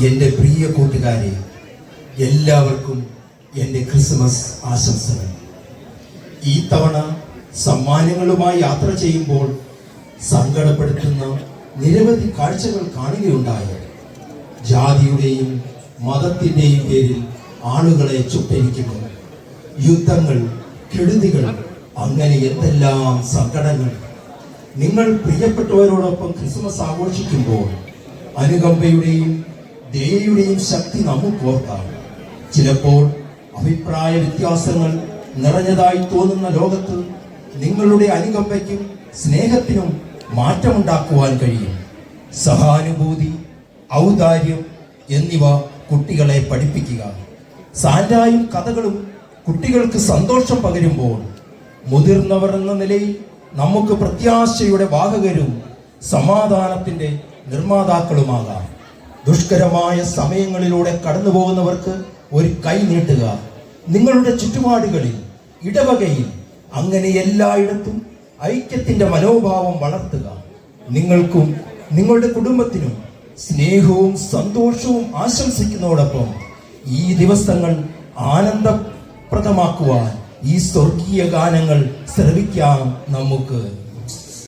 എൻ്റെ പ്രിയ കൂട്ടുകാരെ, എല്ലാവർക്കും എൻ്റെ ക്രിസ്മസ് ആശംസകൾ. ഈ തവണ സമ്മാനങ്ങളുമായി യാത്ര ചെയ്യുമ്പോൾ സങ്കടപ്പെടുത്തുന്ന നിരവധി കാഴ്ചകൾ കാണുകയുണ്ടായി. ജാതിയുടെയും മതത്തിൻ്റെയും പേരിൽ ആളുകളെ ചുട്ടരിക്കുന്നു. യുദ്ധങ്ങൾ, കെടുതികൾ, അങ്ങനെ എന്തെല്ലാം സങ്കടങ്ങൾ. നിങ്ങൾ പ്രിയപ്പെട്ടവരോടൊപ്പം ക്രിസ്മസ് ആഘോഷിക്കുമ്പോൾ അനുകമ്പയുടെയും ദയയുടെയും ശക്തി നമുക്ക് ഓർക്കാം. ചിലപ്പോൾ അഭിപ്രായ വ്യത്യാസങ്ങൾ നിറഞ്ഞതായി തോന്നുന്ന ലോകത്ത് നിങ്ങളുടെ അനുകമ്പയ്ക്കും സ്നേഹത്തിനും മാറ്റമുണ്ടാക്കുവാൻ കഴിയും. സഹാനുഭൂതി, ഔദാര്യം എന്നിവ കുട്ടികളെ പഠിപ്പിക്കുക. സാന്റായും കഥകളും കുട്ടികൾക്ക് സന്തോഷം പകരുമ്പോൾ മുതിർന്നവർ എന്ന നിലയിൽ നമുക്ക് പ്രത്യാശയുടെ വാഹകരും സമാധാനത്തിന്റെ നിർമ്മാതാക്കളുമാകാം. ദുഷ്കരമായ സമയങ്ങളിലൂടെ കടന്നു പോകുന്നവർക്ക് ഒരു കൈ നീട്ടുക. നിങ്ങളുടെ ചുറ്റുപാടുകളിൽ, ഇടവകയിൽ, അങ്ങനെ എല്ലായിടത്തും ഐക്യത്തിന്റെ മനോഭാവം വളർത്തുക. നിങ്ങൾക്കും നിങ്ങളുടെ കുടുംബത്തിനും സ്നേഹവും സന്തോഷവും ആശംസിക്കുന്നതോടൊപ്പം ഈ ദിവസങ്ങൾ ആനന്ദപ്രദമാക്കുവാൻ ഈ സ്വർഗീയ ഗാനങ്ങൾ ശ്രവിക്കാം നമുക്ക്.